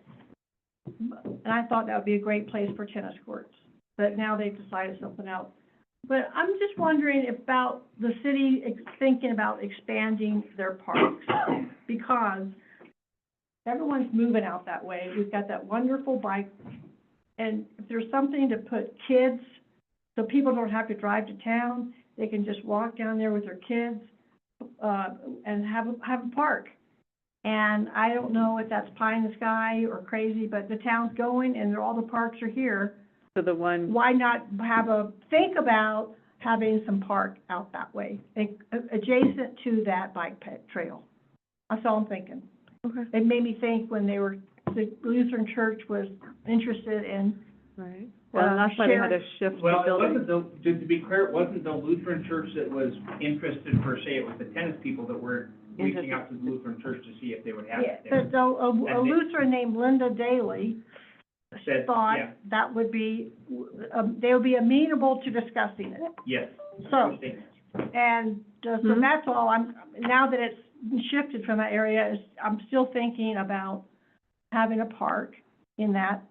And I thought that would be a great place for tennis courts, but now they've decided something else. But I'm just wondering about the city thinking about expanding their parks, because everyone's moving out that way. We've got that wonderful bike, and if there's something to put kids, so people don't have to drive to town, they can just walk down there with their kids, and have a park. And I don't know if that's pie in the sky or crazy, but the town's going and all the parks are here. So the one, Why not think about having some park out that way, adjacent to that bike trail? That's all I'm thinking. okay, It made me think when the Lutheran Church was interested in, right. Well, and that's why they had to shift the Well, it building. wasn't the, to be clear, it wasn't the Lutheran church that was interested per se, it was the tennis people that were reaching out to the Lutheran church to see if they would have yeah, it there. but a And they- Lutheran named Linda Daly Said, thought yeah, that would be, they would be amenable to discussing it. yes. So, Statement. and, so Mhm. that's all, now that it's shifted from that area, I'm still thinking about having a park in that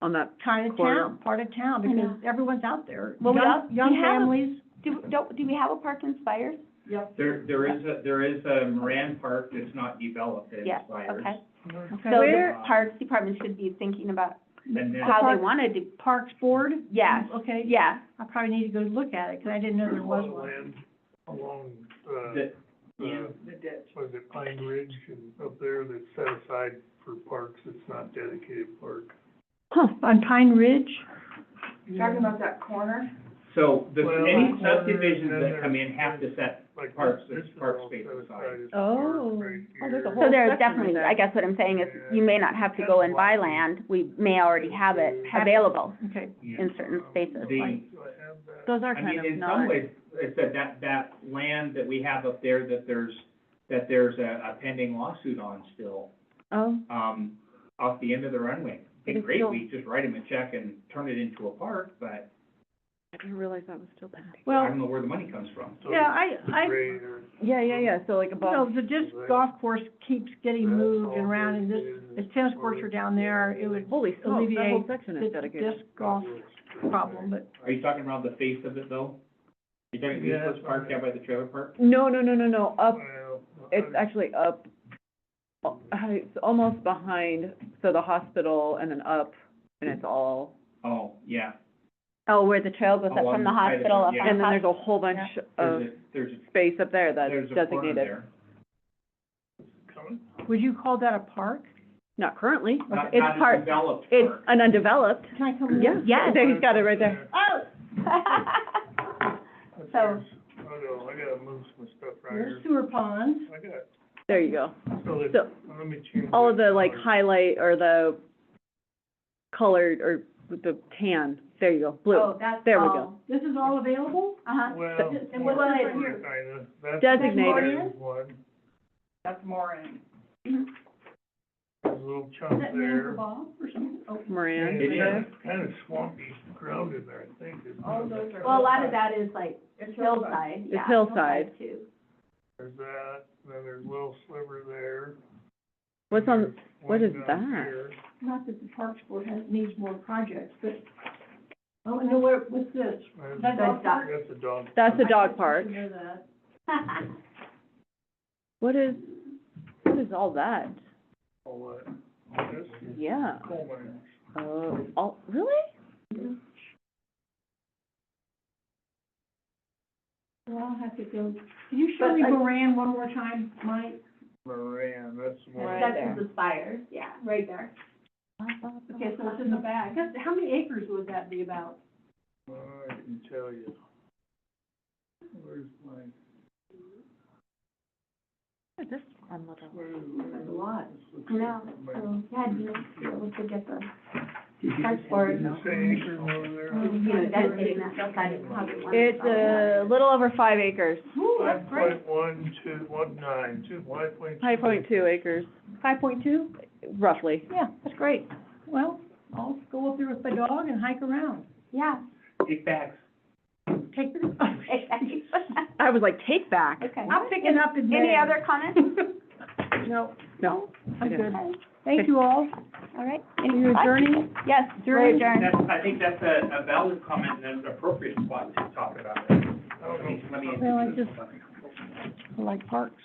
On that, kind of Corridor. town, part of town, I know. because everyone's out there. Well, we Young- al- Young we have a- families. Do we have a park in Spires? Yep. There is a Moran Park that's not developed at Yes, Spires. okay. Okay. So Where- the Parks Department should be thinking about And then, how they wanted to, Parks Board? yeah, Okay. yeah. I probably need to go look at it, because I didn't know there There's a was lot of one. land along, the, yeah, was it Pine Ridge and up there that's set aside for parks, it's not dedicated park. Huh, on Pine Ridge? about that corner? so the, Well, any corner, subdivisions and then that come in have to set Like Parks, this it's is park all space set aside. aside as a Oh. park right Oh, there's a here. whole So there's section right definitely, there. I guess what I'm saying is, you may not have to go and buy land, we may already have it available Okay. Yeah. in certain spaces. The- Do I have that? those are I kind mean, of in some not, ways, it's that land that we have up there, that there's a pending lawsuit on still, oh, off the end of the runway. It'd It's be great, still- we just write them a check and turn it into a park, but I didn't realize that was still pending. I Well, don't know where the money comes from. So yeah, it's I, gray or- Yeah, so like you above. know, the disc golf course keeps getting That's moved all around, and this this, is if tennis courts were down there, it would Holy smoke, that whole alleviate section the is dedicated. disc golf problem, but, Are you talking around the face of it, though? You're talking Yeah, East West Park down by the trailer park? No, up, Well, it's actually up, it's almost behind, so the hospital and then up, and it's all, Oh, yeah. Oh, where the trail goes up Oh, from the on the side of it, hospital, up yeah. on and then there's top. a whole bunch of There's space up there that's a corner designated. there. coming. would you call that a park? Not currently, Not, It's not a part- developed it's- park. an undeveloped, Can I come in? yeah. Yeah. There, he's got it right there. Oh, So- Oh, no, I gotta move some stuff right here. there's sewer ponds. I got, There you go. so that, So, let me change. all of that the like color. highlight or the colored or with the tan, there you go, blue. Oh, that's There we all. go. This is all available? Uh-huh. Well, And what's well, this right here? kinda, that's. Designated. There's one, That's Moran. Mhm. there's a little Is chunk that there. Nancy Bob or something? Oh, Moran, And It yeah. is. Kinda swampy ground in there, I think, isn't all it? those are. Well, a lot of that is like hillside, It's yeah. hillside. Too. There's that, then there's a little sliver there. What's on, What is one that? down here. Not that the Parks Board needs more projects, but, oh, no, what's this? That's dog park? That's a dog. That's a dog park. I know that. What is all that? All that. This is Yeah. coal miners. Oh, all, really? Well, I'll have to go. Can you show me Moran one more time, Mike? Moran, that's the one. Right there. the spires, yeah. Right there. Okay, so it's in the back. How many acres would that be about? I can tell you. Where's my, This one little. That's a lot. No, so, yeah, we could get the parks Did board, you say acres over there? dedicating that, deciding how they want. It's a little over 5 acres, Ooh, that's great. 5.2 5.2 acres, 5.2? roughly. Yeah, that's great. Well, I'll go up there with my dog and hike around. Yeah, Take bags. Take the, exactly. I was like, take back. Okay. I'm picking up in May. Any other comments? No, No. I'm good. Okay. Thank you all. All right. You're adjourning? Yes, we're adjourned. I think that's a valid comment and an appropriate spot to talk about it. Let me. Well, I just, I like parks.